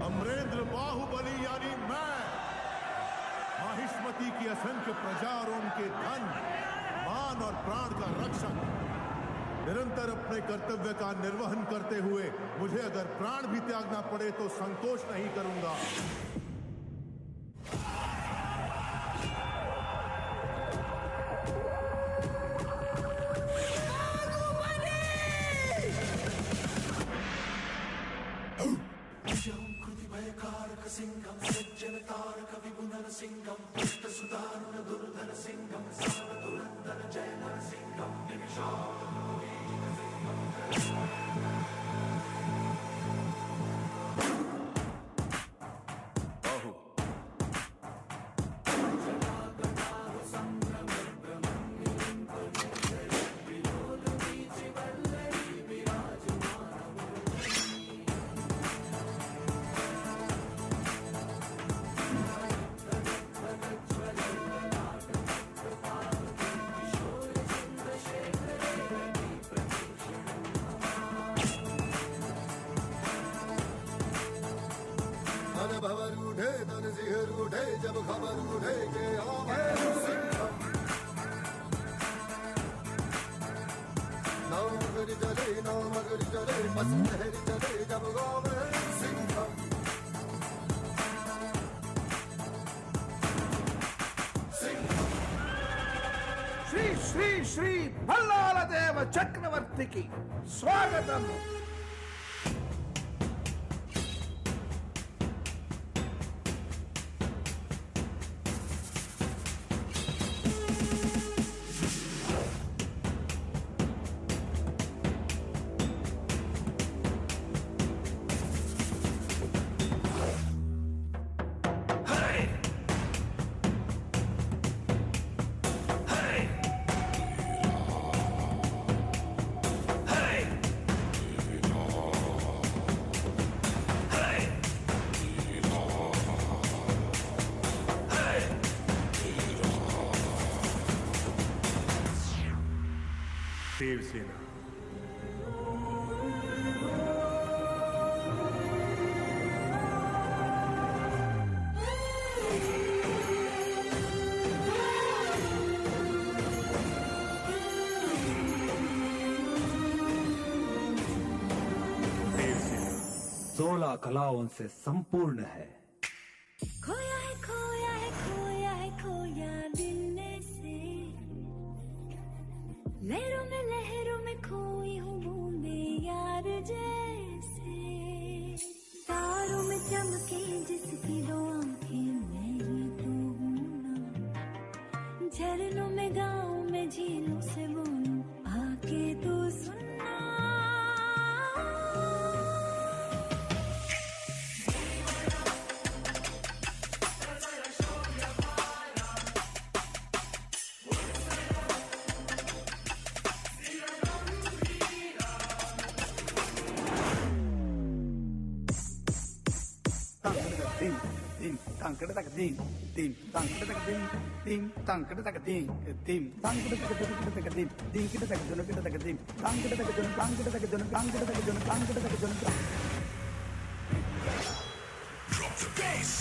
अमरेंद्र बाहुबली यानी मैं माहिष्मती की असंख्य प्रजा और उनके धन मान और प्राण का रक्षक निरंतर अपने कर्तव्य का निर्वहन करते हुए मुझे अगर प्राण भी त्यागना पड़े तो संकोच नहीं करूंगा। सिंहम सज्जन तारक विपुनर सिंहम दुष्ट सुदारुण दुर्धर सिंहम सर्व दुरंधर जय नर सिंहम बाहु भवर उठे तन सिहर उठे जब खबर उठे के आवे सिंघम नाम मगर चले बस लहर चले जब गावे सिंघम श्री श्री श्री भल्लाल देव चक्रवर्ती की स्वागतम। देवसेना देवसेना 16 कलाओं से संपूर्ण है। खोया है खोया है खोया है खोया दिल में से लहरों में खोई हूँ बूंदे यार जैसे तारों में चमके जिसकी दो आंखें मैं ही तो हूँ ना झरनों में गाँव में झीलों से बोलूं आके तू सुनना। Tim tangkede tak ding tim tangkede tak ding tim tangkede tak ding tim tangkede tak ding ding kita tak jono kita tak ding tangkede tak jono tangkede tak jono tangkede tak jono tangkede tak jono drop the bass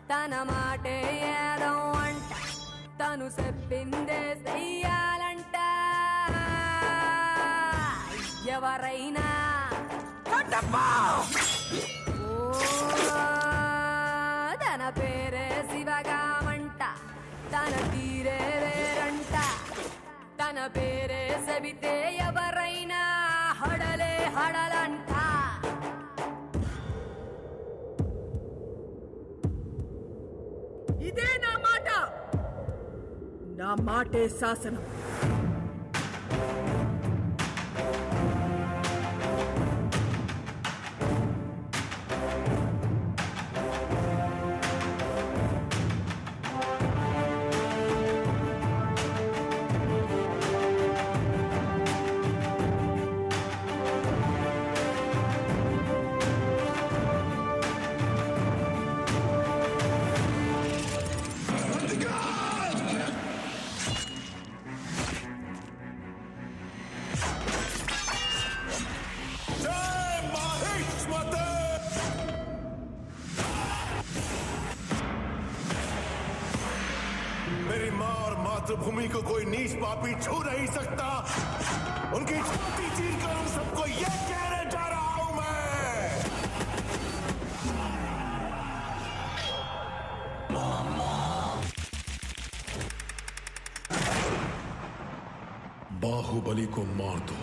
తన మాటే ఏదో అంట తను చెప్పిందే చెయ్యాలంట ఎవరైనా తన పేరే శివగామంట తన తీరే వేరంట తన పేరే చెబితే ఎవరైనా హడలే హడలంట ఇదే నా మాట నా మాటే శాసనం. मेरी माँ और मातृभूमि को कोई नीच पापी छू नहीं सकता. उनकी छाती चीर कर उन सबको ये कहने जा रहा हूं मैं. बाहुबली को मार दो.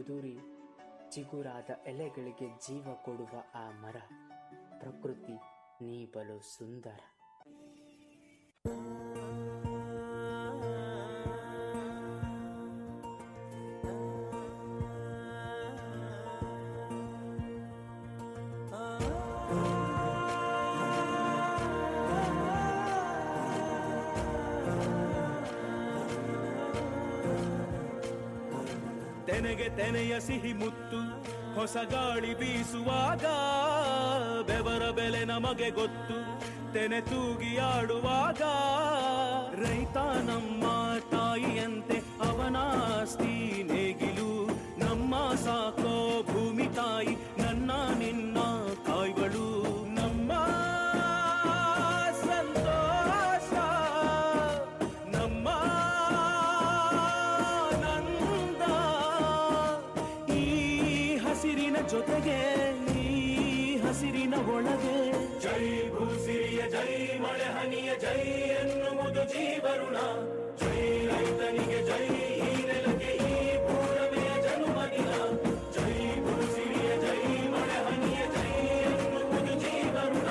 ಉದುರಿ ಚಿಗುರಾದ ಎಲೆಗಳಿಗೆ ಜೀವ ಕೊಡುವ ಆ ಮರ ಪ್ರಕೃತಿ ನೀ ಬಲು ಸುಂದರ. ತೆನೆಗೆ ತೆನೆಯ ಸಿಹಿ ಮುತ್ತು ಹೊಸ ಗಾಳಿ ಬೀಸುವಾಗ ಬೆವರ ಬೆಲೆ ನಮಗೆ ಗೊತ್ತು ತೆನೆ ತೂಗಿ ಆಡುವಾಗ. ರೈತ ನಮ್ಮ ತಾಯಿಯಂತೆ ಅವನಾಸ್ತಿ ನೇಗಿಲು ನಮ್ಮ ಸಾಕೋ ಭೂಮಿ ತಾಯಿ ನನ್ನ ನಿನ್ನ ಕಾಯ್ಗಳು. ನಮ್ಮ ಸಂತೋಷ ನಮ್ಮ ಜೊತೆಗೆ ಈ ಹಸಿರಿನ ಒಳಗೆ ಜೈ ಭೂಸಿರಿಯ ಜೈ ಮಳೆ ಹನಿಯ ಜೈ ಎನ್ನುವುದು ಜೀವರುಣ. ಜೈ ರೈತನಿಗೆ ಜೈ ಈ ನೆಲಕ್ಕೆ ಈ ಪೂರ್ಣಮೆಯ ಜನ್ಮದಿನ. ಜೈ ಭೂಸಿರಿಯ ಜೈ ಮಳೆ ಹನಿಯ ಜೈ ಎನ್ನುವುದು ಜೀವರುಣ.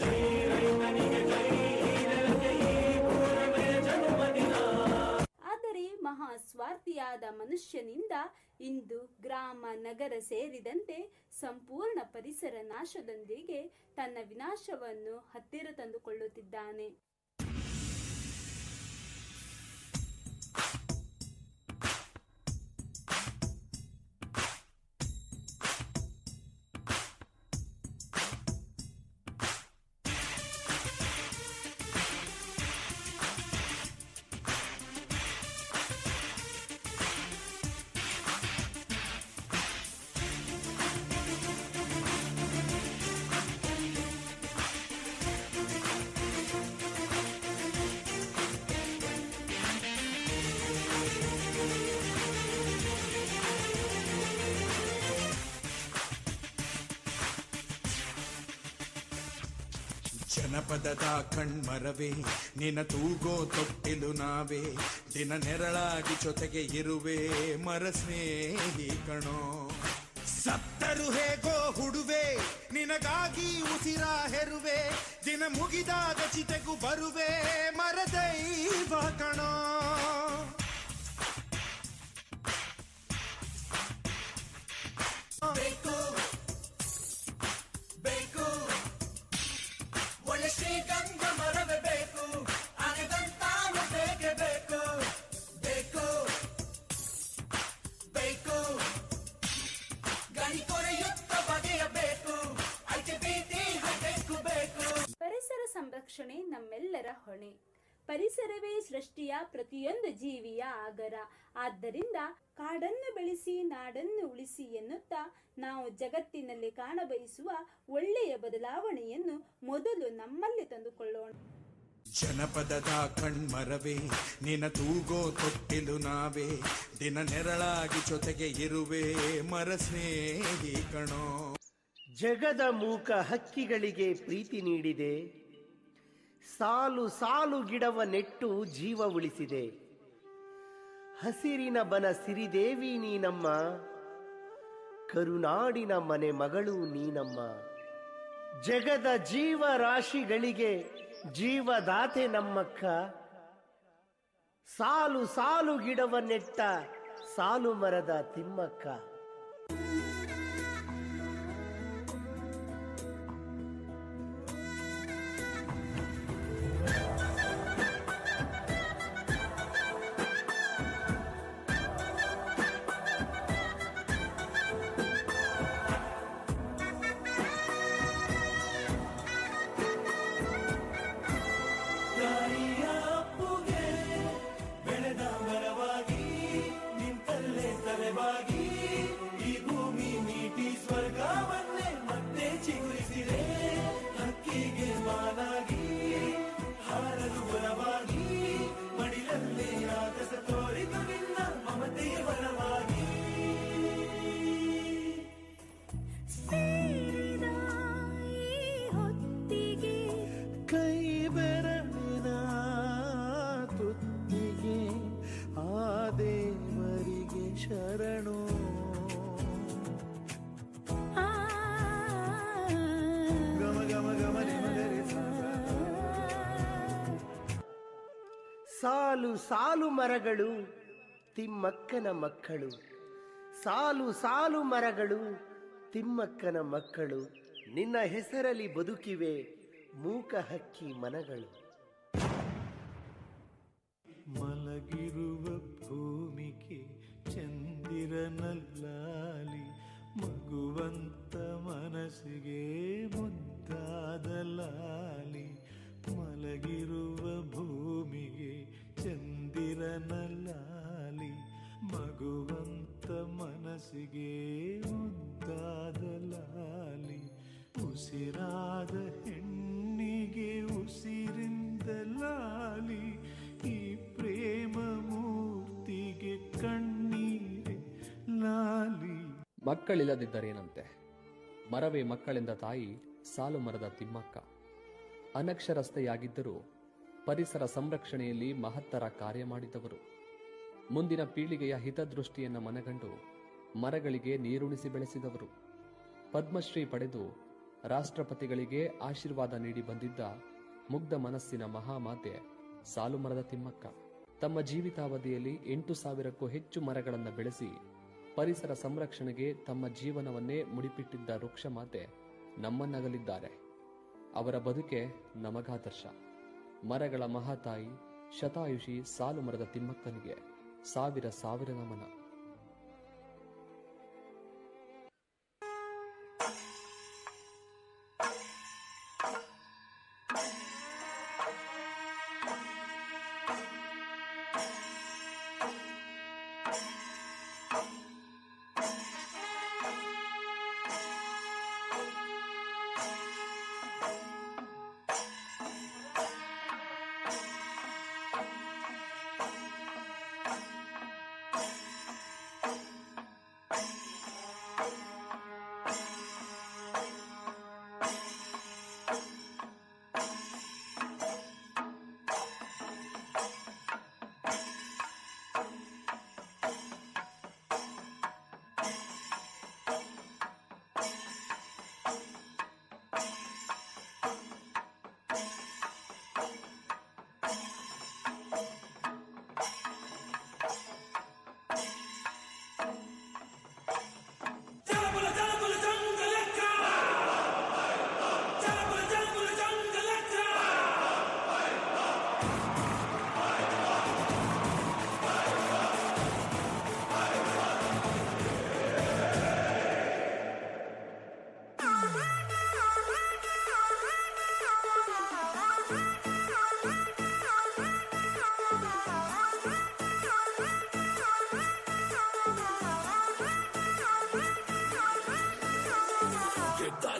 ಜೈ ರೈತನಿಗೆ ಜೈ ಈ ನೆಲಕ್ಕೆ ಈ ಪೂರ್ಣಮೆಯ ಜನ್ಮದಿನ. ಆದರೆ ಮಹಾ ಸ್ವಾರ್ಥಿಯಾದ ಮನುಷ್ಯನಿಂದ ಇಂದು ಗ್ರಾಮ ನಗರ ಸೇರಿದಂತೆ ಸಂಪೂರ್ಣ ಪರಿಸರ ನಾಶದೊಂದಿಗೆ ತನ್ನ ವಿನಾಶವನ್ನು ಹತ್ತಿರ ತಂದುಕೊಳ್ಳುತ್ತಿದ್ದಾನೆ. ಜನಪದದ ಕಣ್ಮರವೇ ನಿನ ತೂಗೋ ತೊಟ್ಟಿಲು ನಾವೇ. ದಿನ ನೆರಳಾಗಿ ಜೊತೆಗೆ ಇರುವೆ ಮರ ಸ್ನೇಹಿ ಕಣೋ. ಸತ್ತರು ಹೇಗೋ ಹುಡುವೆ ನಿನಗಾಗಿ ಉಸಿರ ಹೆರುವೆ. ದಿನ ಮುಗಿದಾಗ ಚಿತೆಗೂ ಬರುವೆ ಮರ ದೈವ ಕಣೋ. ಬೇಕು ಬೇಕು ಒಳ್ಳೆ ಶ್ರೀಗಂಧ ಮರವೇ ಬೇಕು. ಅನೆದಂತಾನು ಬೇಕೇ ಬೇಕು. ಬೇಕು ಬೇಕು ಗಣಿ ಕೊರೆಯುತ್ತ ಬಗೆಯಬೇಕು. ಐಕೆ ಬೀದಿ ಬೇಕು ಬೇಕು. ಪರಿಸರ ಸಂರಕ್ಷಣೆ ನಮ್ಮೆಲ್ಲರ ಹೊಣೆ. ಪರಿಸರವೇ ಸೃಷ್ಟಿಯ ಪ್ರತಿಯೊಂದು ಜೀವಿಯ ಆಗರ. ಆದ್ದರಿಂದ ಕಾಡನ್ನು ಬೆಳೆಸಿ ನಾಡನ್ನು ಉಳಿಸಿ ಎನ್ನುತ್ತಾ ನಾವು ಜಗತ್ತಿನಲ್ಲಿ ಕಾಣಬಯಸುವ ಒಳ್ಳೆಯ ಬದಲಾವಣೆಯನ್ನು ಮೊದಲು ನಮ್ಮಲ್ಲಿ ತಂದುಕೊಳ್ಳೋಣ. ಜನಪದದ ಕಣ್ಮರವೇ ನಿನ ತೂಗೋ ತೊಟ್ಟಿಲು ನಾವೇ, ದಿನ ನೆರಳಾಗಿ ಜೊತೆಗೆ ಇರುವೆ ಮರ ಸ್ನೇಹಿ ಕಣೋ. ಜಗದ ಮೂಕ ಹಕ್ಕಿಗಳಿಗೆ ಪ್ರೀತಿ ನೀಡಿದೆ, ಸಾಲು ಸಾಲು ಗಿಡವ ನೆಟ್ಟು ಜೀವ ಉಳಿಸಿದೆ. ಹಸಿರಿನ ಬನ ಸಿರಿದೇವಿ ನೀನಮ್ಮ, ಕರುನಾಡಿನ ಮನೆ ಮಗಳು ನೀನಮ್ಮ. ಜಗದ ಜೀವ ರಾಶಿಗಳಿಗೆ ಜೀವದಾತೆ ನಮ್ಮಕ್ಕ, ಸಾಲು ಸಾಲು ಗಿಡವ ನೆಟ್ಟ ಸಾಲು ಮರದ ತಿಮ್ಮಕ್ಕ. ಸಾಲು ಸಾಲು ಮರಗಳು ತಿಮ್ಮಕ್ಕನ ಮಕ್ಕಳು, ಸಾಲು ಸಾಲು ಮರಗಳು ತಿಮ್ಮಕ್ಕನ ಮಕ್ಕಳು. ನಿನ್ನ ಹೆಸರಲ್ಲಿ ಬದುಕಿವೆ ಮೂಕ ಹಕ್ಕಿ ಮನಗಳು. ಮಲಗಿರುವ ಭೂಮಿಗೆ ಚಂದಿರನಲ್ಲಾಲಿ, ಮಗುವಂತ ಮನಸ್ಸಿಗೆ ಮುದ್ದಾದ ಲಾಲಿ. ಮಲಗಿರುವ ಭೂಮಿಗೆ ಚಂದಿರನಲ್ಲಾಲಿ, ಮಗುವಂತ ಮನಸ್ಸಿಗೆ ಮುದ್ದಾದ ಲಾಲಿ. ಉಸಿರಾದ ಹೆಣ್ಣಿಗೆ ಉಸಿರಿಂದ ಲಾಲಿ, ಈ ಪ್ರೇಮ ಮೂರ್ತಿಗೆ ಕಣ್ಣೀರೆ ಲಾಲಿ. ಮಕ್ಕಳಿಲ್ಲದಿದ್ದರೇನಂತೆ, ಮರವೇ ಮಕ್ಕಳೆಂದ ತಾಯಿ ಸಾಲು ಮರದ ತಿಮ್ಮಕ್ಕ. ಅನಕ್ಷರಸ್ಥೆಯಾಗಿದ್ದರೂ ಪರಿಸರ ಸಂರಕ್ಷಣೆಯಲ್ಲಿ ಮಹತ್ತರ ಕಾರ್ಯ ಮಾಡಿದವರು. ಮುಂದಿನ ಪೀಳಿಗೆಯ ಹಿತದೃಷ್ಟಿಯನ್ನು ಮನಗಂಡು ಮರಗಳಿಗೆ ನೀರುಣಿಸಿ ಬೆಳೆಸಿದವರು. ಪದ್ಮಶ್ರೀ ಪಡೆದು ರಾಷ್ಟ್ರಪತಿಗಳಿಗೆ ಆಶೀರ್ವಾದ ನೀಡಿ ಬಂದಿದ್ದ ಮುಗ್ಧ ಮನಸ್ಸಿನ ಮಹಾಮಾತೆ ಸಾಲು ಮರದ ತಿಮ್ಮಕ್ಕ. ತಮ್ಮ ಜೀವಿತಾವಧಿಯಲ್ಲಿ 8,000ಕ್ಕೂ ಹೆಚ್ಚು ಮರಗಳನ್ನು ಬೆಳೆಸಿ ಪರಿಸರ ಸಂರಕ್ಷಣೆಗೆ ತಮ್ಮ ಜೀವನವನ್ನೇ ಮುಡಿಪಿಟ್ಟಿದ್ದ ವೃಕ್ಷ ಮಾತೆ ನಮ್ಮನ್ನಗಲಿದ್ದಾರೆ. ಅವರ ಬದುಕೆ ನಮಗಾದರ್ಶ. ಮರಗಳ ಮಹಾತಾಯಿ ಶತಾಯುಷಿ ಸಾಲು ಮರದ ತಿಮ್ಮಕ್ಕನಿಗೆ ಸಾವಿರ ಸಾವಿರ ನಮನ.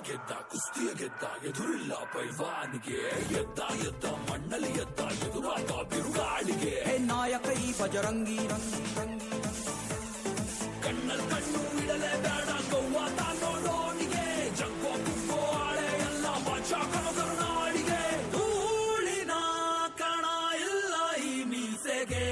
ಗೆದ್ದ ಕುಸ್ತಿಯ ಗೆದ್ದ ಎದುರಿಲ್ಲ ಪೈಲ್ವಾನಿಗೆ, ಎದ್ದ ಮಣ್ಣಲ್ಲಿ ರಂಗಿ ರಂಗಿ ರಂಗಿ ಕಣ್ಣಲ್ ಕಣ್ಣು ಇಡಲೇ ಬೇಡ ಗೋವಾ ತಾನೋಡೋಣಿಗೆ ಜಗ್ಗೋ ಕುಗ್ಗೋ ಆಳೆ ಎಲ್ಲ ಬಾಚಾ ಕರುನಾಡಿಗೆ ಧೂಳಿನ ಕಣ ಇಲ್ಲ ಈ ಮೀಸೆಗೆ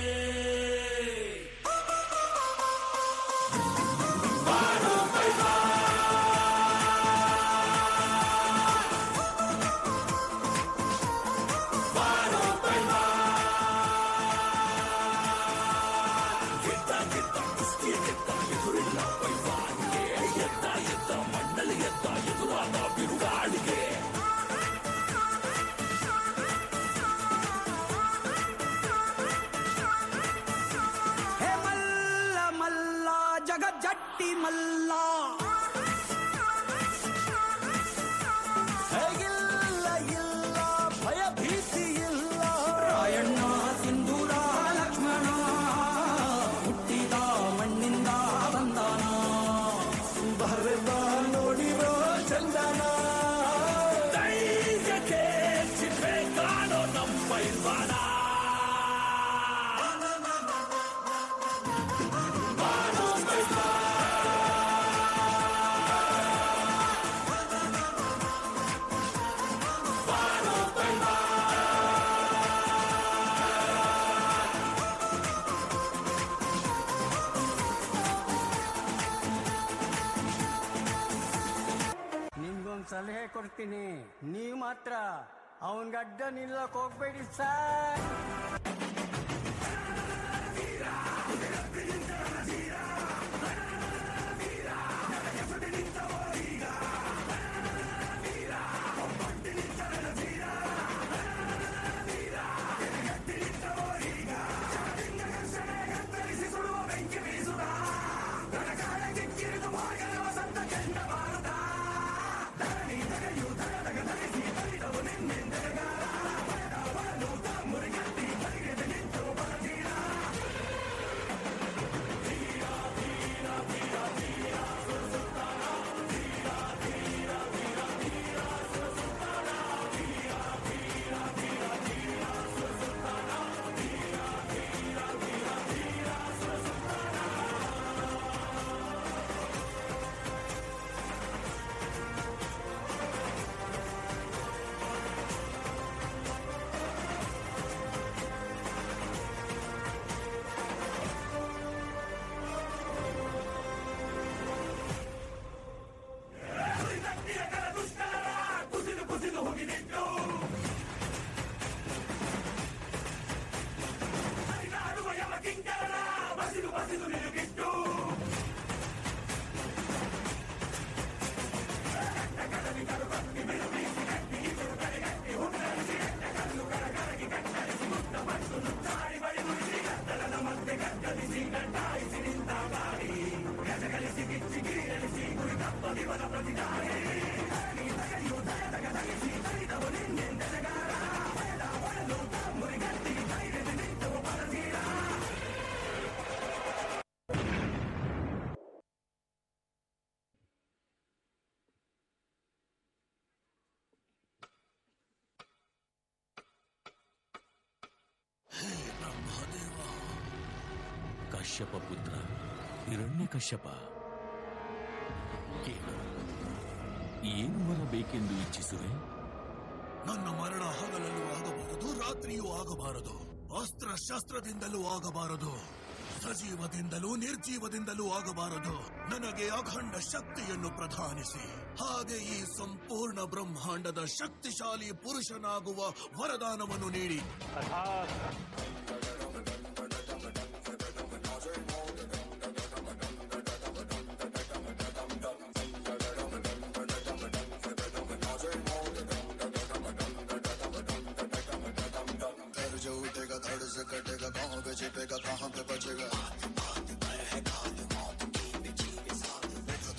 ಜಟ್ಟಿ ಮಲ್ಲ ಹೇಗಿಲ್ಲ ಇಲ್ಲ ಭಯ ಭೀತಿ ಇಲ್ಲ ರಾಯಣ್ಣ ಸಿಂಧೂರ ಲಕ್ಷ್ಮಣ ಹುಟ್ಟಿದ ಮಣ್ಣಿಂದ ಬಂದಾನ ಬರೆದ ನೋಡಿರೋ ಚಂದನ ಧೈರ್ಯಕ್ಕೆ ಚಿಪ್ಪೆ ಕಾಣೋ ನಮ್ಮ ಇಲ್ವಾನ ಸಲಹೆ ಕೊಡ್ತೀನಿ, ನೀವು ಮಾತ್ರ ಅವನ್ ಗಡ್ಡ ನಿಲ್ಲಕ್ ಹೋಗ್ಬೇಡಿ ಸರ್. ಕಶ್ಯಪ ಪುತ್ರ ಹಿರಣ್ಯ ಕಶ್ಯಪ, ಕೇಳು, ಏನು ಬರಬೇಕೆಂದು ಇಚ್ಛಿಸುವೆ? ನನ್ನ ಮರಣ ಹಗಲಲ್ಲೂ ಆಗಬಾರದು, ರಾತ್ರಿಯೂ ಆಗಬಾರದು, ಅಸ್ತ್ರ ಶಸ್ತ್ರದಿಂದಲೂ ಆಗಬಾರದು, ಸಜೀವದಿಂದಲೂ ನಿರ್ಜೀವದಿಂದಲೂ ಆಗಬಾರದು. ನನಗೆ ಅಖಂಡ ಶಕ್ತಿಯನ್ನು ಪ್ರದಾನಿಸಿ, ಹಾಗೆ ಈ ಸಂಪೂರ್ಣ ಬ್ರಹ್ಮಾಂಡದ ಶಕ್ತಿಶಾಲಿ ಪುರುಷನಾಗುವ ವರದಾನವನ್ನು ನೀಡಿ. जो उठेगा धड़ से कटेगा, कहाँ पे छिपेगा कहाँ पे बचेगा,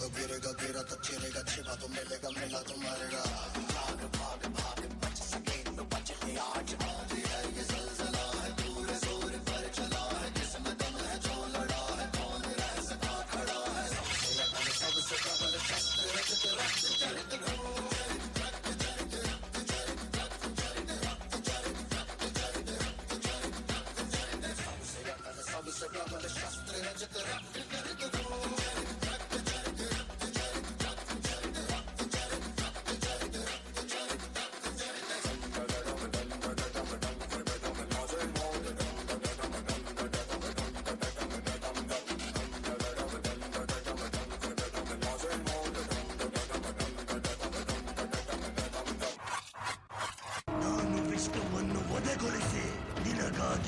तो गिरेगा गिरा तो चिरेगा, छिपा तो मिलेगा मिला तो मरेगा. भाग भाग भाग बच सके तो बच ले आज, आंधी है ये ज़लज़ला है, पूरे जोर पर चला है, जिसमें दम है जो लड़ा है, कौन रह सका खड़ा है, सबसे कबल शस्त्र रक्त रक्त चरित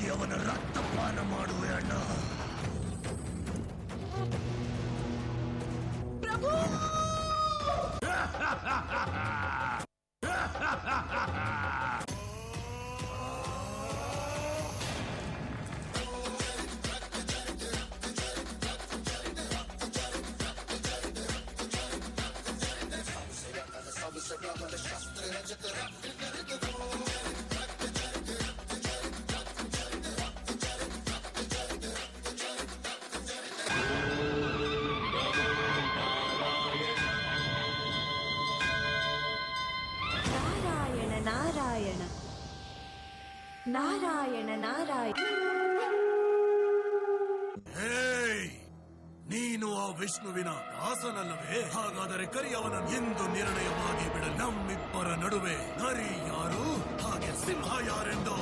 ಹೋಗಿ ಅವನ ರಕ್ತಪಾನ ಮಾಡುವೆ ಅಣ್ಣ. ಪ್ರಭು ನಾರಾಯಣ ನಾರಾಯಣ ನಾರಾಯಣ. ಹೇಯ್, ನೀನು ಆ ವಿಷ್ಣುವಿನ ದಾಸನಲ್ಲವೇ? ಹಾಗಾದರೆ ಕರಿ ಅವನ ಎಂದು ನಿರ್ಣಯವಾಗಿ ಬಿಡ. ನಮ್ಮಿಬ್ಬರ ನಡುವೆ ನರಿ ಯಾರು ಹಾಗೆ ಸಿಂಹ ಯಾರೆಂದು.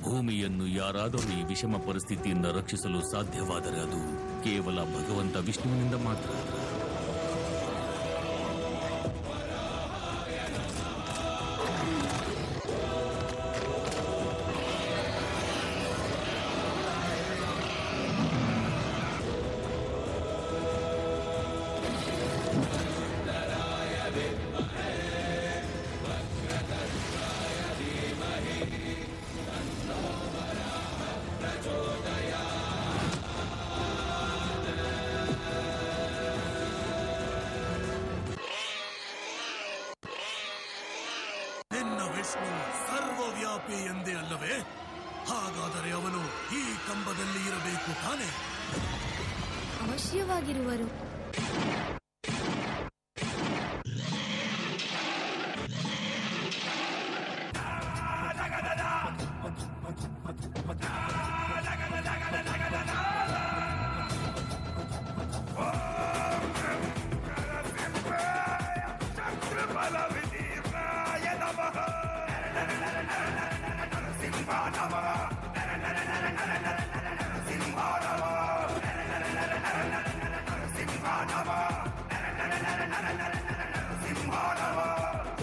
ಭೂಮಿಯನ್ನು ಯಾರಾದರೂ ಈ ವಿಷಮ ಪರಿಸ್ಥಿತಿಯಿಂದ ರಕ್ಷಿಸಲು ಸಾಧ್ಯವಾದರೆ ಅದು ಕೇವಲ ಭಗವಂತ ವಿಷ್ಣುವಿನಿಂದ ಮಾತ್ರ. ಸರ್ವವ್ಯಾಪಿ ಎಂದೇ ಅಲ್ಲವೇ? ಹಾಗಾದರೆ ಅವನು ಈ ಕಂಬದಲ್ಲಿ ಇರಬೇಕು ತಾನೆ? ಅವಶ್ಯವಾಗಿರುವರು.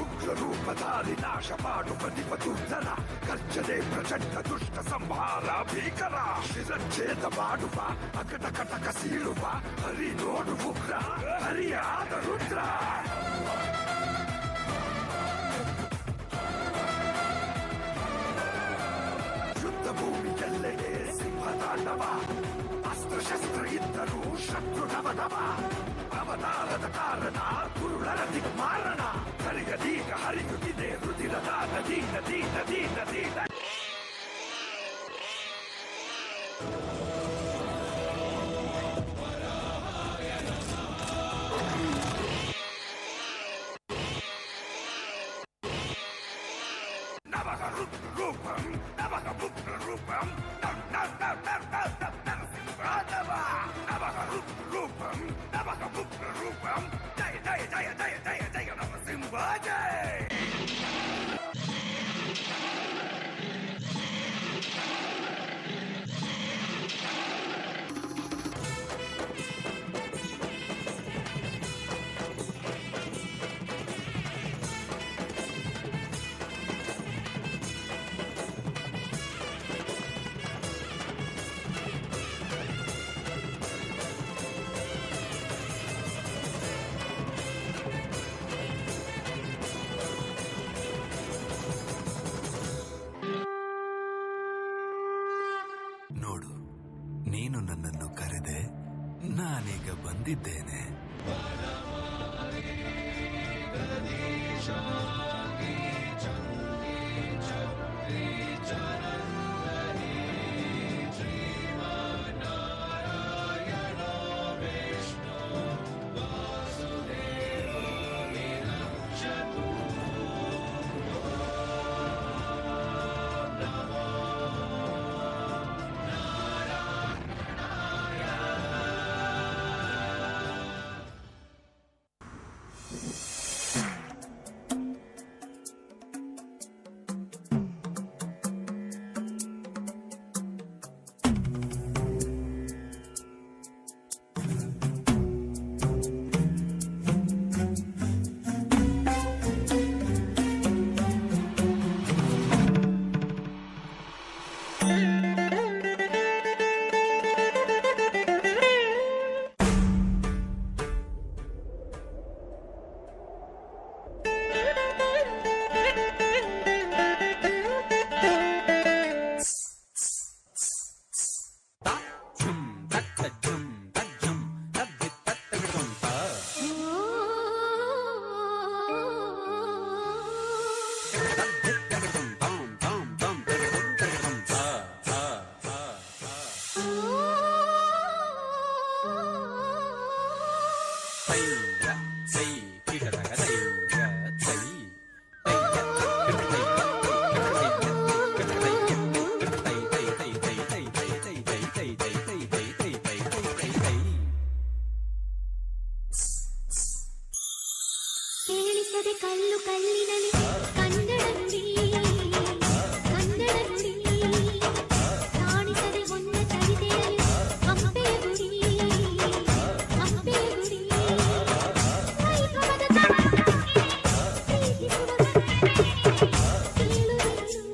ಉಗ್ರರೂಪಧಾರಿ ನಾಶ ಮಾಡುವ ದಿವದುರ್ಧರ ಕರ್ಜನೆ ಪ್ರಚಂಡ ದುಷ್ಟ ಸಂಹಾರ ಭೀಕರ ಶಿರಚ್ಛೇದ ಮಾಡುವ ಅಕಟ ಕಟಕ ಸೀಳುವ ಹರಿ ನೋಡು ಉಗ್ರ ಹರಿಯಾದ ರುದ್ರ. ಯುದ್ಧ ಭೂಮಿಯೆಲ್ಲೆಡೆ ಸಿಂಹತಾಂಡವ ಅಸ್ತ್ರಶಸ್ತ್ರ ಇದ್ದರೂ ಶತ್ರು ನವನವ. ಅವತಾರದ ಕಾರಣ ಕುರುಳರ ದಿಗ್ಮಾರಣ ಕರಿಗದೀಗ ಹರಿಯುತ್ತಿದೆ ರುದಿರದ ನದಿ ನದಿ ನದಿ ನದಿ. ನವಗ ರೂಪಂ ನವಗ ಉಗ್ರ ರೂಪಂ ನವಗ ರೂಪಂ ನವಗ ಉಗ್ರ ರೂಪಂ ಜಯ ಜಯ ಜಯ ಜಯ ಜಯ ಜಯ ನರಸಿಂಹ ಜಯ. ನೋಡು, ನೀನು ನನ್ನನ್ನು ಕರೆದೆ, ನಾನೀಗ ಬಂದಿದ್ದೇನೆ. ಕೇಳಿಸದೆ ಕಲ್ಲು ಕಲ್ಲಿನಲ್ಲಿ ಕನ್ನಡ ನುಡಿ ಕನ್ನಡ ನುಡಿ ಕಾಣಿಸದೆ ಹೊನ್ನ ತಡಿದೆಯಲ್ಲಿ ಹಂಪೆಯ ಗುಡಿ ಹಂಪೆಯ ಗುಡಿ ವೈಭವದ ಪ್ರೀತಿಸುವ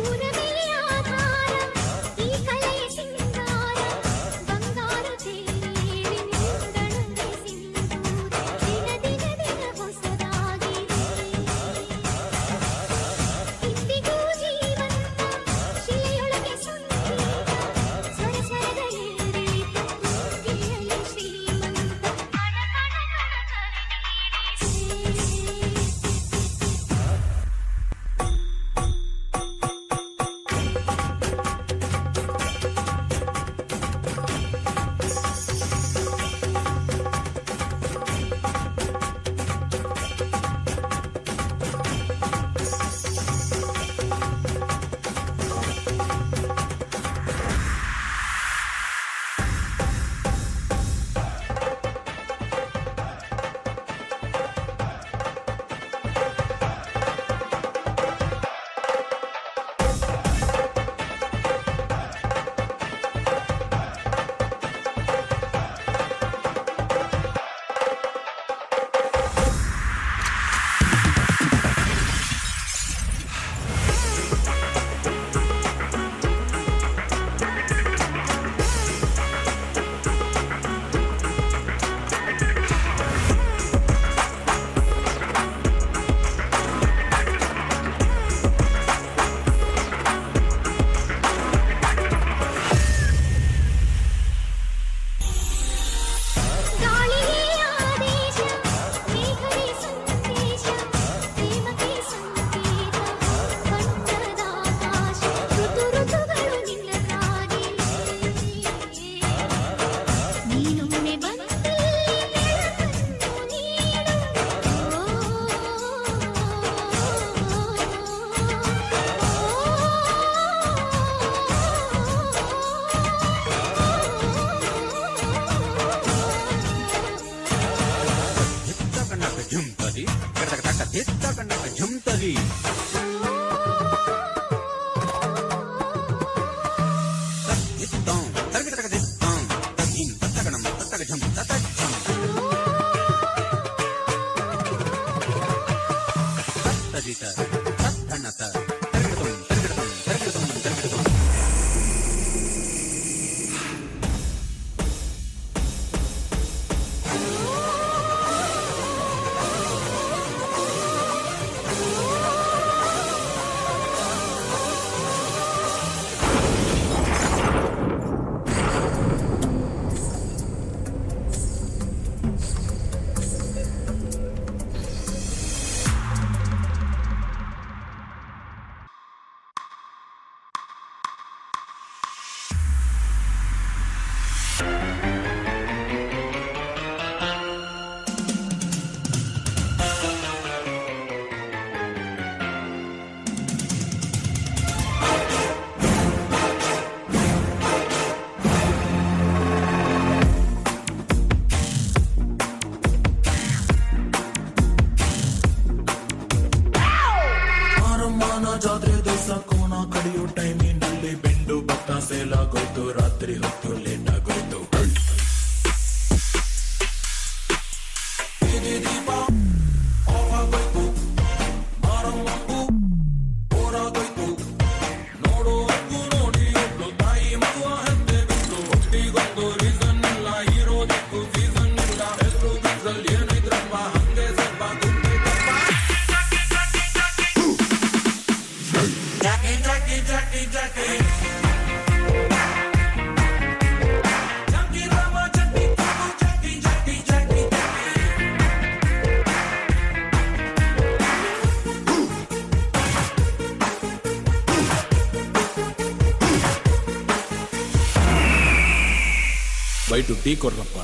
ಊರವೇ ಆಧಾರ ಈ ಕಲೆಯ ಸಿಂಗಾರ ಬಂಗಾರ ತೇರಿ ನಿಂದಣಂಗೆ ಸಿಂಧೂರ ದಿನ ದಿನ ದಿನ ಹೊಸದಾಗಿದೆ ಇಂದಿಗೂ ಜೀವಂತ ಶಿಲೆಯೊಳಗೆ ಸಂಗೀತ ಸ್ವರ ಸ್ವರದ ಏರಿಳಿತ ತುಂಬಿಯಲ್ಲಿ ಶ್ರೀಮಂತ ಕಣ ಕಣ ಕಣ ಕರೆ ನೀಡಿ ಗಾಳಿಯೇ ಆದೇಶ ಮೇಘವೇ ಸಂದೇಶ ಪ್ರೇಮಕ್ಕೆ ಸಂಕೇತ ಬಣ್ಣದ ಆಕಾಶ ಋತು ಋತುಗಳು ನಿನ್ನ ಕಾದಿವೆ ನೀನೊಮ್ಮೆ ಬಂದಲ್ಲಿ ಬೆಳಕನ್ನು ನೀಡು ಝುಮ್ತದಿ ಕಟಕ ಟಕ ದಿತ್ತ ಕಣ್ಣಕ ಝುಮ್ತದಿ ದಿತ್ತಂ ತರ್ಗ ಟಕ ದಿತ್ತಂ ತದಿನ್ ತತ್ತಕಣಂ ತತ್ತಕ ಝುಮ್ ತತ್ತಂ ತತ್ತದಿತ ತತ್ತಣತ ತರ್ಗಡಂ ತರ್ಗಡಂ ತರ್ಗಡಂ ತರ್ಗಡಂ ಮಾರಮ್ಮನ ಜಾತ್ರೆ ದಿವಸ ಕೋಣ ಕಡಿಯೋ ಟೈಮಿನಲ್ಲಿ ಬೆಂಡು ಭತ್ತ ಸೇಲ್ ಆಗೋಯ್ತು ರಾತ್ರಿ ಹೊತ್ತು ಲೇಟ್ ಆಗೋಯ್ತು ಬೀದಿ ದೀಪ ಆಫ್ ಆಗೋಯ್ತು ಮಾರಮ್ಮಗೂ ಬೋರಾಗೋಯ್ತು ನೋಡುವಕ್ಕೂ ನೋಡಿ ಒಬ್ಳು ತಾಯಿ ಮಗುವ ಹೆಂದೆ ಬಿಟ್ಟು ಒಟ್ಟಿಗೊಂದು ರೀಸನ್ ಇಲ್ಲ ಇರೋದಕ್ಕೂ ಸೀಸನ್ ಇಲ್ಲ ಹೆಸರು ಗಿಸಲ್ ಏನಿದ್ರಪ್ಪ ಹಂಗೆ ಸ್ವಲ್ಪ ಗುಂಪಿತಪ್ಪ Jackie, Jackie, Jackie, Jackie. Jackie Rama, Jackie Rama, Jackie, Jackie, Jackie, Jackie. Fight tea ಕೊಡ್ರಪ್ಪ.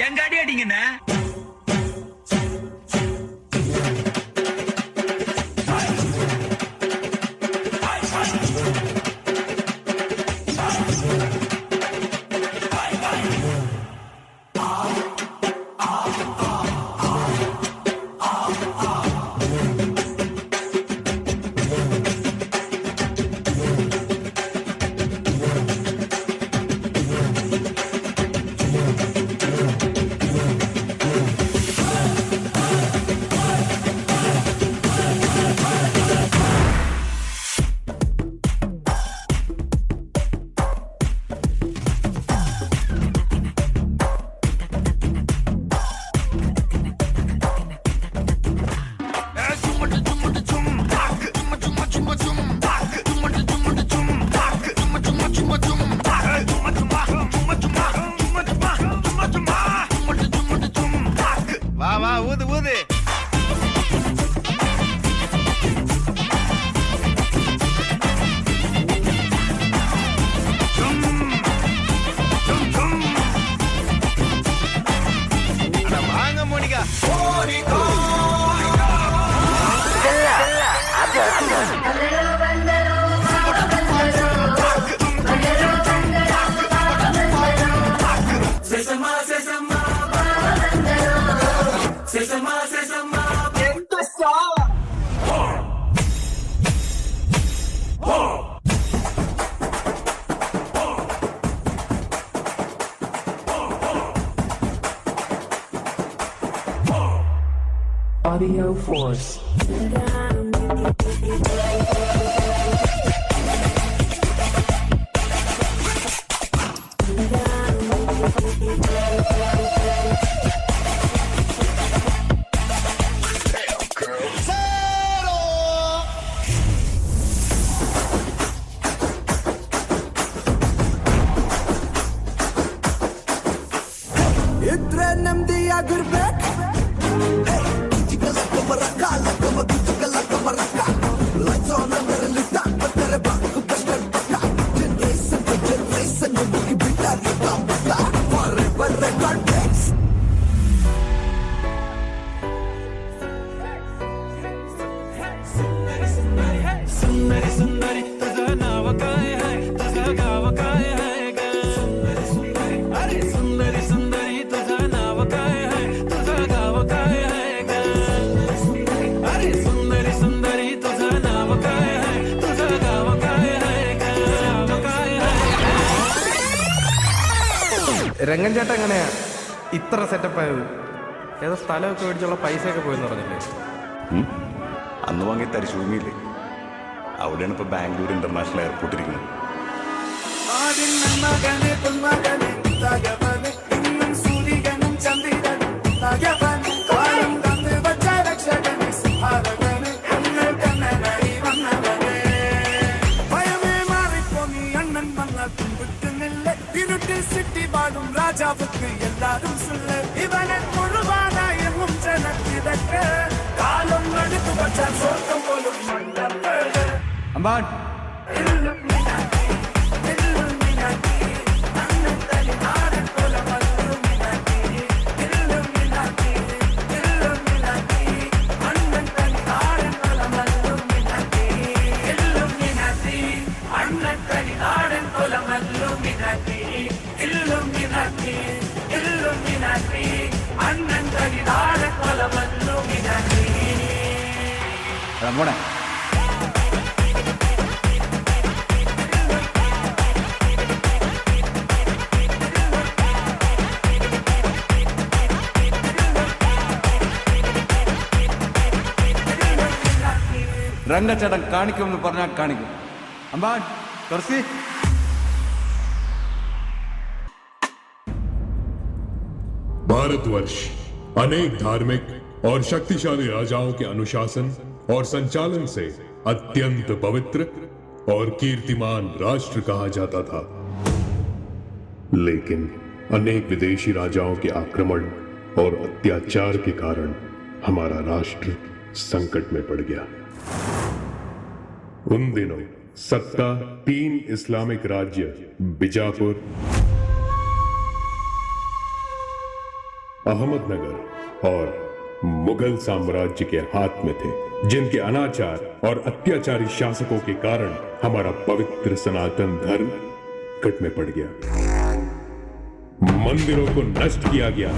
எங்காடி அடிங்கண்ணா? Audio Force. ಇದ್ರೆ ನೆಮ್ಮದಿಯಾಗಿರ್ಬೇಕು. सुंदरी सुंदरी तुझं नाव काय आहे, तुझं गाव काय आहे ग? अरे सुंदरी सुंदरी तुझं नाव काय आहे, तुझं गाव काय आहे ग? अरे सुंदरी सुंदरी तुझं नाव काय आहे, तुझं गाव काय आहे ग? काय आहे? രംഗൻ ചേട്ടൻ എങ്ങനെയാ ഇത്ര സെറ്റപ്പ് ആയത്? ഏതോ സ്ഥലമൊക്കെ മേടിച്ചുള്ള പൈസയൊക്കെ പോയെന്ന് പറഞ്ഞില്ലേ? അന്ന് വാങ്ങി തരിശൂമിയില്ലേ, അവിടെയാണ് ഇപ്പൊ ബാംഗ്ലൂർ ഇന്റർനാഷണൽ എയർപോർട്ട് ഇരിക്കുന്നത്. சிட்டி வாழும் ராஜாவுக்கு எல்லாரும் சொல்லு, இவனை முழுவான எங்கும் ஜனத்திதக்க காலம் எடுத்து வச்ச சொர்க்கம் போலும் மண்டபேடு. അമ്പാൻ Illuminati, Illuminati, Illuminati. പോണേ. രംഗച്ചേട്ടൻ കാണിക്കുമെന്ന് പറഞ്ഞാൽ കാണിക്കും. അമ്പാൻ തുറസി. भारतवर्ष अनेक धार्मिक और शक्तिशाली राजाओं के अनुशासन और संचालन से अत्यंत पवित्र और कीर्तिमान राष्ट्र कहा जाता था, लेकिन अनेक विदेशी राजाओं के आक्रमण और अत्याचार के कारण हमारा राष्ट्र संकट में पड़ गया। उन दिनों सत्ता 3 इस्लामिक राज्य बीजापुर, अहमदनगर और मुगल साम्राज्य के हाथ में थे, जिनके अनाचार और अत्याचारी शासकों के कारण हमारा पवित्र सनातन धर्म कट में पड़ गया। मंदिरों को नष्ट किया गया,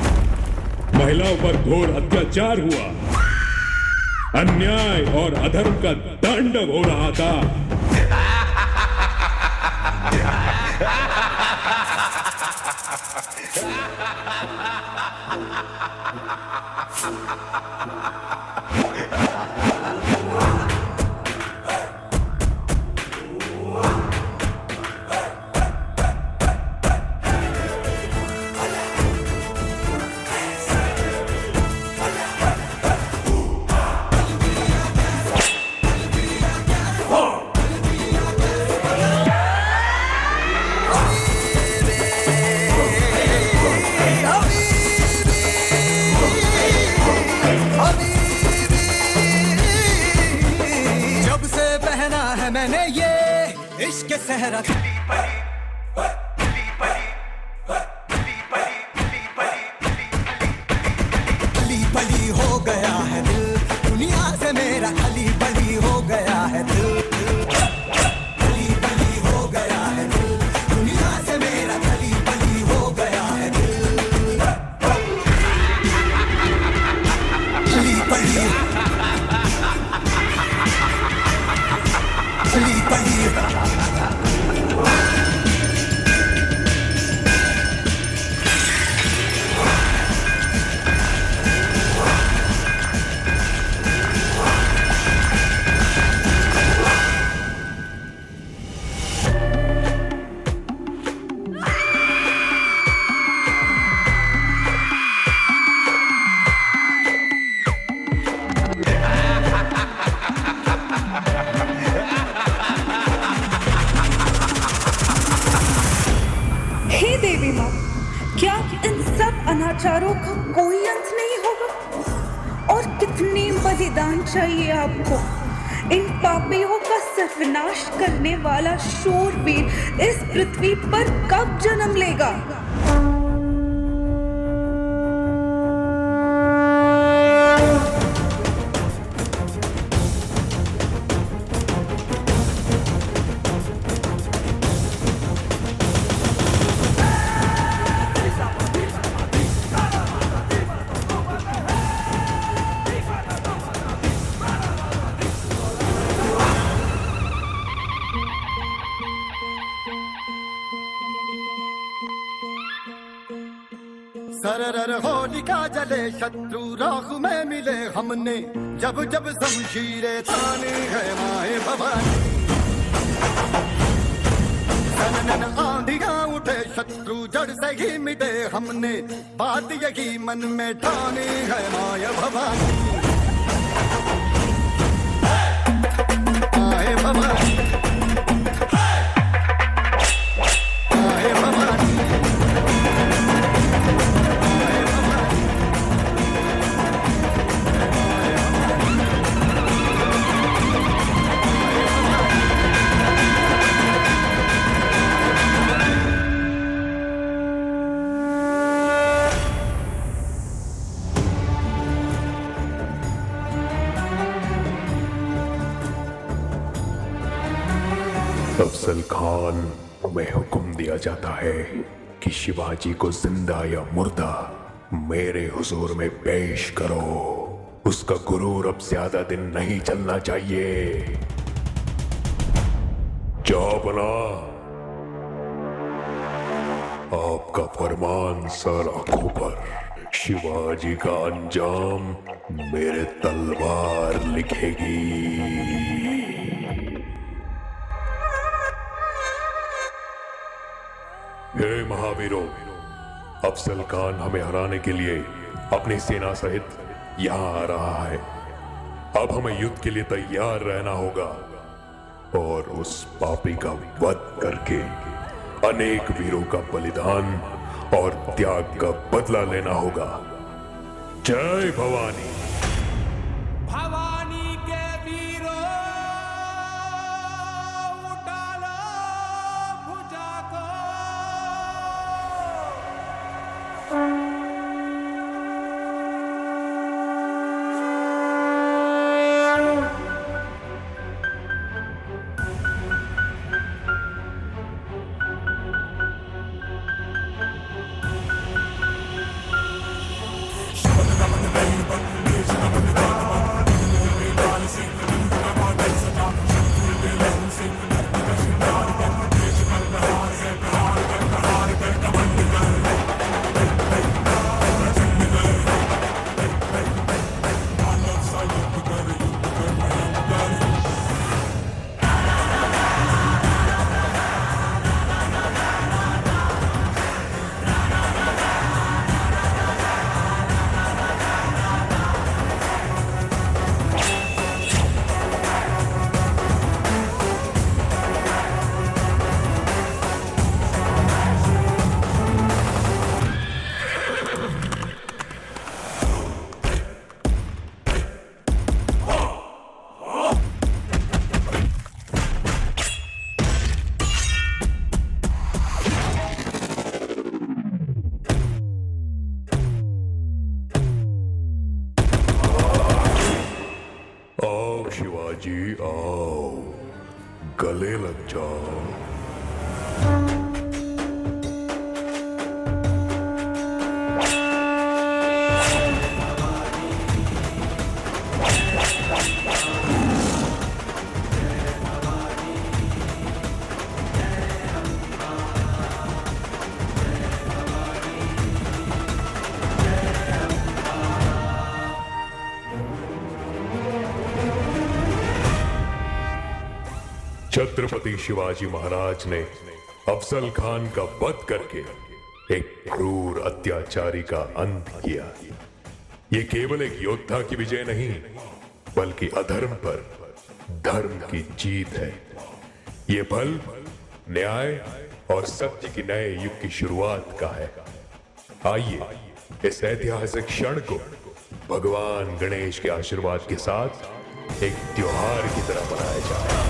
महिलाओं पर घोर अत्याचार हुआ, अन्याय और अधर्म का तांडव हो रहा था। मैंने ये इश्क सहरा खली बली हो गया है दिल, दुनिया से मेरा खली बली हो गया है दिल, खली बली हो गया है दिल, दुनिया से मेरा खली बली हो गया है दिल, खली बली अनाचारों का कोई अंत नहीं होगा? और कितने बलिदान चाहिए आपको? इन पापियों का सर्वनाश करने वाला शूरवीर इस पृथ्वी पर कब जन्म लेगा? सरर होलिका जले शत्रु राख में मिले हमने, जब जब शमशीरें ताने है माए भवानी, सनन आंधियां उठे शत्रु जड़ से ही मिटे हमने, बात यही मन में ठानी है माए भवानी, माए भवानी, माए भवानी। अफजल खान, तुम्हें हुक्म दिया जाता है कि शिवाजी को जिंदा या मुर्दा मेरे हुजूर में पेश करो। उसका गुरूर अब ज्यादा दिन नहीं चलना चाहिए। जाओ बना, आपका फरमान सर आंखों पर। शिवाजी का अंजाम मेरे तलवार लिखेगी। हे महावीरों, अफजल खान हमें हराने के लिए अपनी सेना सहित यहां आ रहा है। अब हमें युद्ध के लिए तैयार रहना होगा और उस पापी का वध करके अनेक वीरों का बलिदान और त्याग का बदला लेना होगा। जय भवानी। भवानी के वीरों, उठा लो भुजा को। शिवाजी आओ, गले लग जाओ। छत्रपति शिवाजी महाराज ने अफजल खान का वध करके एक क्रूर अत्याचारी का अंत किया। ये केवल एक योद्धा की विजय नहीं, बल्कि अधर्म पर धर्म की जीत है। ये पल न्याय और सत्य की नए युग की शुरुआत का है। आइए इस ऐतिहासिक क्षण को भगवान गणेश के आशीर्वाद के साथ एक त्योहार की तरह मनाया जाए।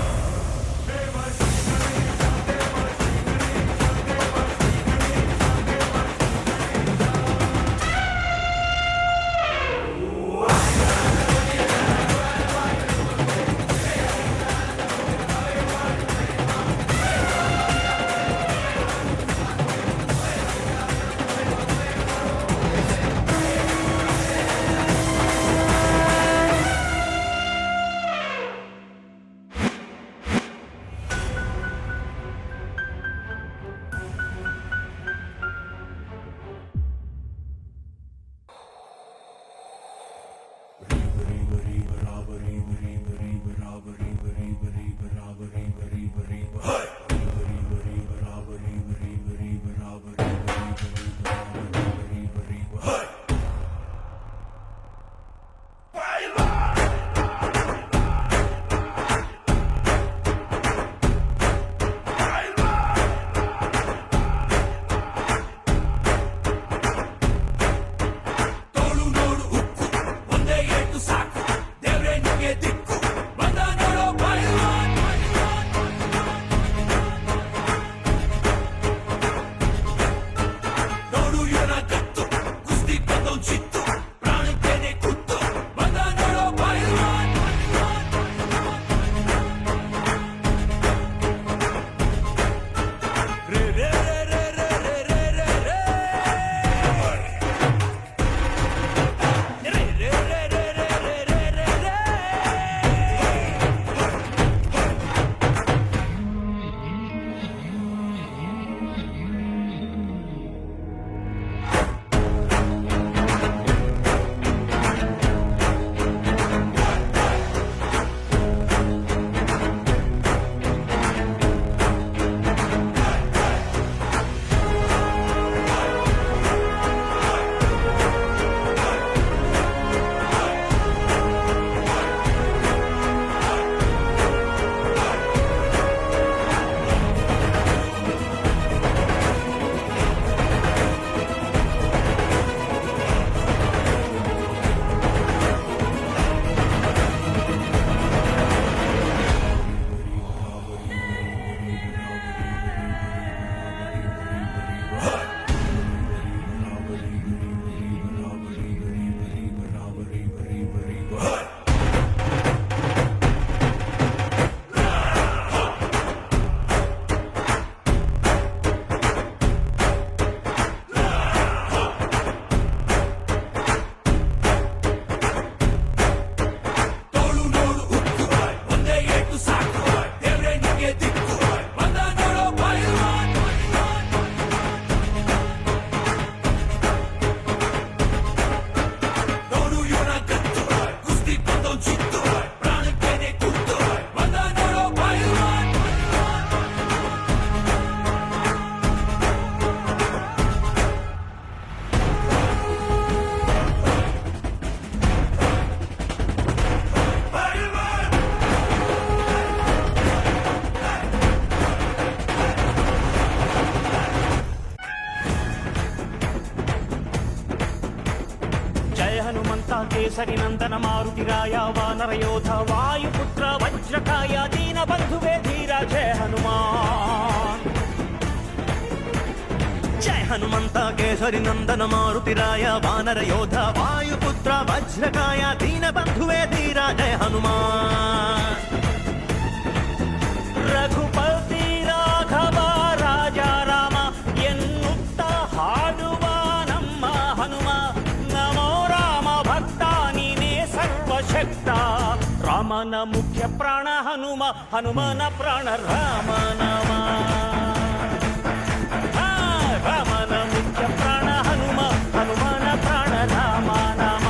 ಕೇಸರಿ ನಂದನ ಮಾರುತಿರಾಯ ವಾನರ ಯೋಧ ವಾಯುಪುತ್ರ ವಜ್ರಕಾಯ ದೀನ ಬಂಧುವೇ ಧೀರ ಜಯ ಹನುಮಾನ್. ಜಯ ಹನುಮಂತ ಕೇಸರಿ ನಂದನ ಮಾರುತಿರಾಯ ವಾನರ ಯೋಧ ವಾಯುಪುತ್ರ ವಜ್ರಕಾಯ ದೀನ ಬಂಧುವೇ ಧೀರ ಜಯ ಹನುಮಾನ್. ರಘುಪತಿ ರಾಘವ ರಾಜ ರಾಮ ಎನ್ನುತ್ತ ಹಾಡುವ ನಮ್ಮ ಹನುಮ. ನಮೋ ರಾಮ ಭಕ್ತ ನೀನೇ ಸರ್ವಶಕ್ತ. ರಾಮನ ಮುಖ್ಯ ಪ್ರಾಣ ಹನುಮ, ಹನುಮನ ಪ್ರಾಣ ರಾಮ ನಾಮ. ರಾಮನ ಮುಖ್ಯ ಪ್ರಾಣ ಹನುಮ, ಹನುಮನ ಪ್ರಾಣ ರಾಮ ನಾಮ.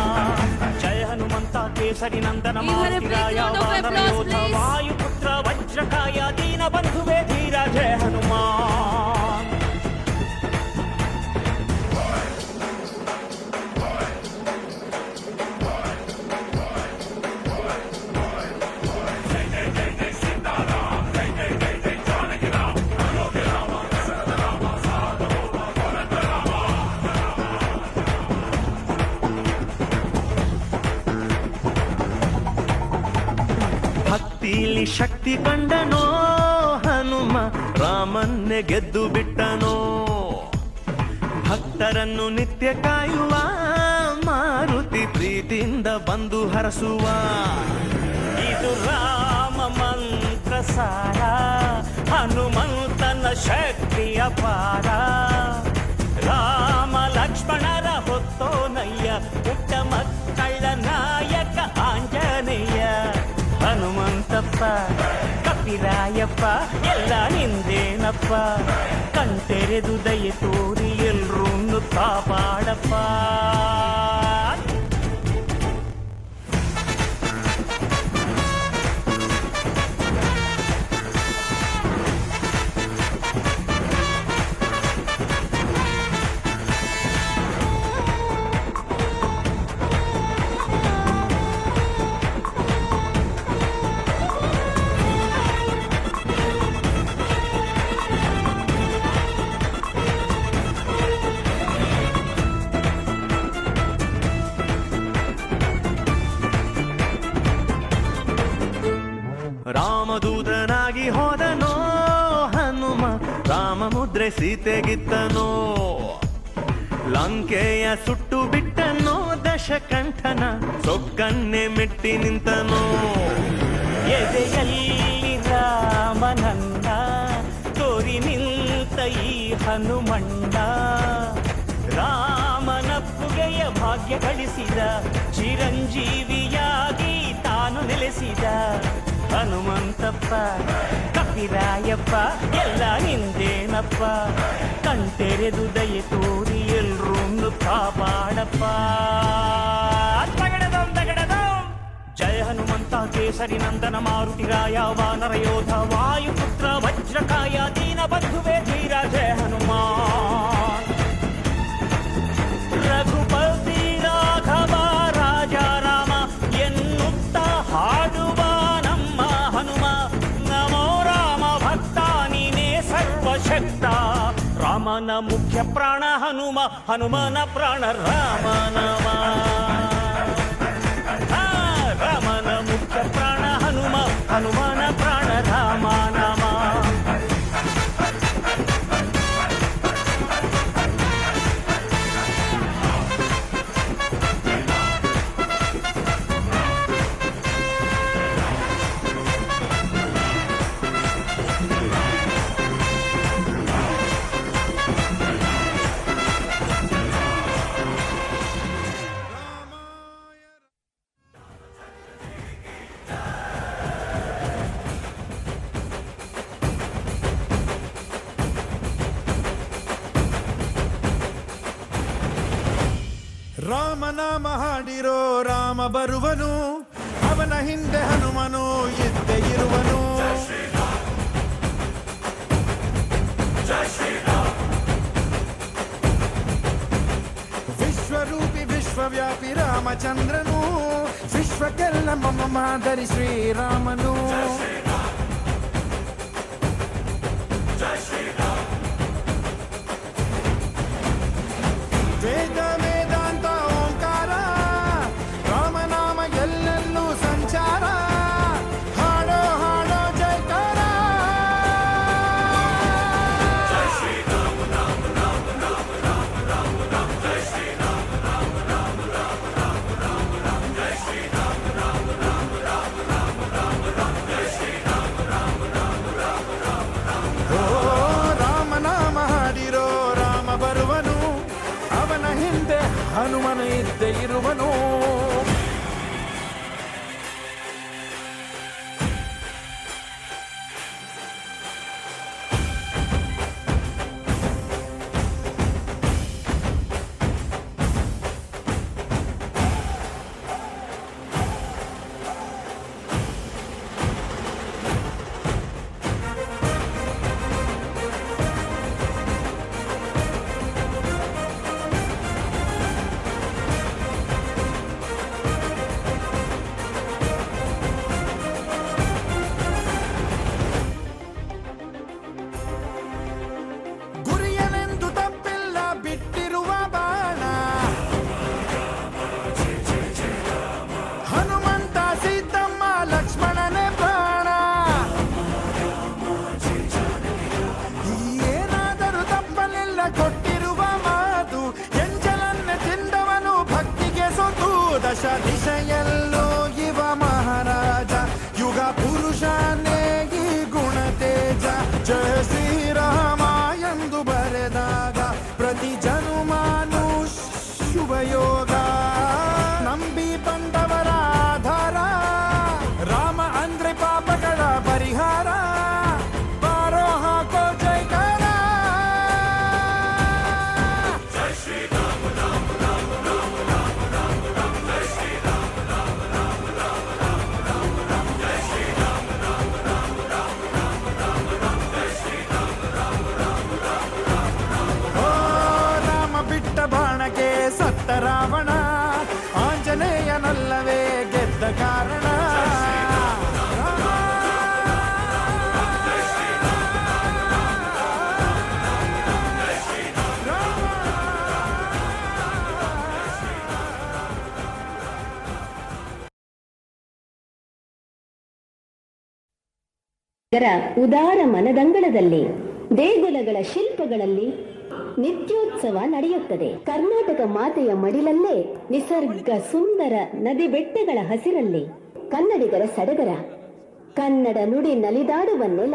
ಜಯ ಹನುಮಂತ ಕೇಸರಿ ನಂದನ ಮಾರುತಿರಾಯ ವಾನರ ಯೋಧ ವಾಯುಪುತ್ರ ವಜ್ರಕಾಯ ದೀನ ಬಂಧುವೇ ಧೀರ ಜಯ ಹನುಮಾನ್. ಭಕ್ತಿಲಿ ಶಕ್ತಿ ಕಂಡನೋ ಹನುಮ, ರಾಮನ್ನೇ ಗೆದ್ದು ಬಿಟ್ಟನೋ. ಭಕ್ತರನ್ನು ನಿತ್ಯ ಕಾಯುವ ಮಾರುತಿ ಪ್ರೀತಿಯಿಂದ ಬಂದು ಹರಸುವ. ಇದು ರಾಮ ಮಂತ್ರ ಸಾರ, ಹನುಮಂತನ ಶಕ್ತಿಯ ಪಾರ. ರಾಮ ಲಕ್ಷ್ಮಣರ ಹೊತ್ತೋನಯ್ಯ, ಪುಟ್ಟ ಮಕ್ಕಳ ನಾಯಕ ಆಂಜನೇಯ. ಹನುಮಂತಪ್ಪ ಕಪಿರಾಯಪ್ಪ ಎಲ್ಲ ನಿಂದೇನಪ್ಪ, ಕಣ್ತೆರೆದು ದಯೆ ತೋರಿ ಎಲ್ರೂ ಕಾಪಾಡಪ್ಪ. ರಾಮದೂತನಾಗಿ ಹೋದನೋ ಹನುಮ, ರಾಮ ಮುದ್ರೆ ಸೀತೆಗಿತ್ತನೋ. ಲಂಕೆಯ ಸುಟ್ಟು ಬಿಟ್ಟನೋ ದಶಕಂಠನ, ಸೊಕ್ಕನ್ನೇ ಮೆಟ್ಟಿ ನಿಂತನೋ. ಎದೆಯಲ್ಲಿ ರಾಮನನ್ನ ತೋರಿ ನಿಂತ ಈ ಹನುಮಣ್ಣ. ರಾಮನಪ್ಪುಗೆಯ ಭಾಗ್ಯ ಗಳಿಸಿದ, ಚಿರಂಜೀವಿಯಾಗಿ ತಾನು ನೆಲೆಸಿದ. ಹನುಮಂತಪ್ಪ ಕಪಿರಾಯಪ್ಪ ಎಲ್ಲ ನಿಂದೇನಪ್ಪ, ಕಣ್ತೆರೆದು ದಯೆ ತೋರಿ ಎಲ್ರೂ ಕಾಪಾಡಪ್ಪ. ಜಯ ಹನುಮಂತ ಕೇಸರಿ ನಂದನ ಮಾರುತಿರಾಯ ವಾನರ ಯೋಧ ವಾಯುಪುತ್ರ ವಜ್ರಕಾಯ ದೀನ ಬಂಧುವೇ ಧೀರ ಜಯ ಹನುಮಾನ್. ರಘುಪತಿ ರಾಘವ ರಾಜ ರಾಮ ಎನ್ನುತ್ತ ಹಾಡುವ ನಮ್ಮ ಹನುಮ. ನಮೋ ರಾಮ ಭಕ್ತ ನೀನೇ ಸರ್ವಶಕ್ತ. ರಾಮನ ಮುಖ್ಯ ಪ್ರಾಣ ಹನುಮ, ಹನುಮನ ಪ್ರಾಣ ರಾಮ ನಾಮ. ರಾಮನ ಮುಖ್ಯ ಪ್ರಾಣ ಹನುಮ, ಹನುಮನ ಪ್ರಾಣ ರಾಮ ನಾಮ. ರಾಮನಾಮ ಹಾಡಿರೋ ರಾಮ ಬರುವನು, ಅವನ ಹಿಂದೆ ಹನುಮನು ಇದ್ದೇ ಇರುವನು. ವಿಶ್ವರೂಪಿ ವಿಶ್ವವ್ಯಾಪಿ ರಾಮಚಂದ್ರನು, ವಿಶ್ವಕ್ಕೆಲ್ಲ ಮಮ ಮಾದರಿ ಶ್ರೀರಾಮನು. ವೇದ ವೇದಾಂತ ಓಂಕಾರ ರಾಮ ಹನುಮನು ಇದ್ದೇ ಇರುವನು. ದಿಶೆಯಲ್ಲೂ ಇವ ಮಹಾರಾಜ ಯುಗ ಪುರುಷನೇ ಈ ಗುಣ ತೇಜ. ಜಯ ಶ್ರೀರಾಮ ಎಂದು ಬರೆದಾಗ ಪ್ರತಿ ಜನುಮಾನು ಶುಭಯೋಗ. ನಂಬಿ ಬಂದವರ ಆಧಾರ ರಾಮ ಅಂದ್ರೆ ಪಾಪಗಳ ಪರಿಹಾರ. ಬಾರೋ ಹಾಕೋ ಜೈಕಾರ. ಜೈ ಶ್ರೀರಾಮ ರಾಮ ರಾಮ ರಾಮ ರಾಮ ರಾಮ ರಾಮ ಜೈ ಶ್ರೀರಾಮ ರಾಮ ರಾಮ ರಾಮ ರಾಮ ರಾಮ ರಾಮ ಜೈ ಶ್ರೀರಾಮ ರಾಮ ರಾಮ ರಾಮ ರಾಮ ರಾಮ ರಾಮ ಜೈ ಶ್ರೀರಾಮ ರಾಮ ರಾಮ ರಾಮ ರಾಮ ರಾಮ. ಓ ರಾಮ ಬಿಟ್ಟ ಬಾಣಕ್ಕೆ ಸತ್ತ ರಾವಣ ಆಂಜನೇಯನಲ್ಲವೇ ಗೆದ್ದ ಕಾರಣ. ಉದಾರ ಮನದಂಗಳದಲ್ಲಿ ದೇಗುಲಗಳ ಶಿಲ್ಪಗಳಲ್ಲಿ ನಿತ್ಯೋತ್ಸವ ನಡೆಯುತ್ತದೆ. ಕರ್ನಾಟಕ ಮಾತೆಯ ಮಡಿಲಲ್ಲೇ ನಿಸರ್ಗ ಸುಂದರ ನದಿ ಬೆಟ್ಟಗಳ ಹಸಿರಲ್ಲಿ ಕನ್ನಡಿಗರ ಸಡಗರ. ಕನ್ನಡ ನುಡಿ ನಲಿದಾಡುವ ನೆಲ.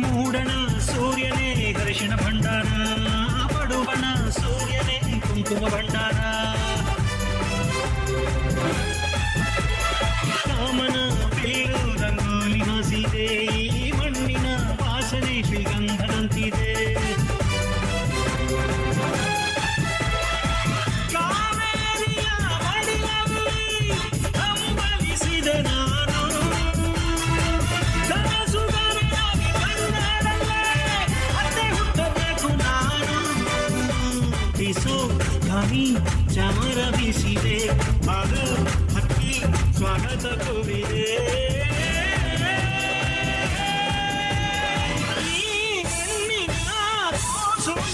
ಮೂಡಣ ಸೂರ್ಯನೇ ಅರಿಶಿಣ ಭಂಡಾರ, ಪಡುಬಣ ಸೂರ್ಯನೇ ಕುಂಕುಮ ಭಂಡಾರ. ಕಾಮನ ಬಿಲ್ಲು ರಂಗೋಲಿ ಹಾಸಿದೆ, ಈ ಮಣ್ಣಿನ ವಾಸನೆ ಶ್ರೀಗಂಧದಂತಿದೆ. ಕಾವೇರಿಯ ಮಡಿಲಲ್ಲಿ ಹಂಬಲಿಸಿದೆ ನಾನು, ಕನಸುಗಾರಿಯಾಗಿ ಕನ್ನಡಲ್ಲೇ ಮತ್ತೆ ಹುಟ್ಟಬೇಕು ನಾನು. ಬಿಸು ಗಾಳಿ ಚಮರ ಬೀಸಿದೆ, ಅದು ಹಕ್ಕಿ ಸ್ವಾಗತ ಕೋರಿದೆ. ಈ ಹೆಣ್ಣಿನ ಸುಳ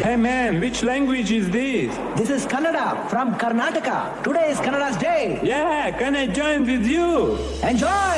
Hey man, which language is this? This is Kannada from Karnataka. Today is Kannada's day. Yeah, can I join with you? Enjoy!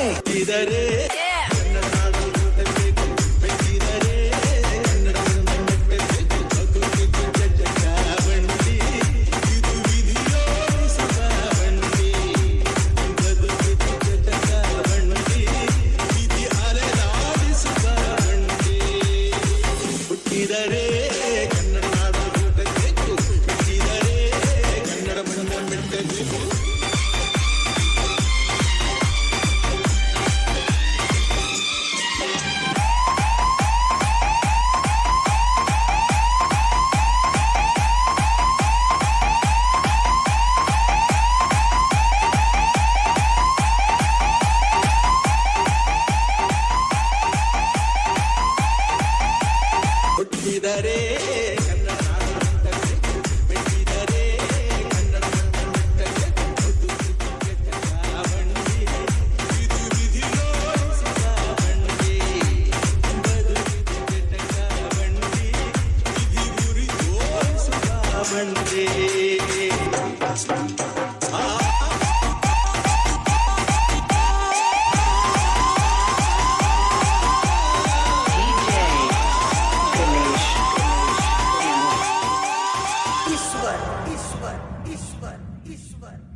Iswar.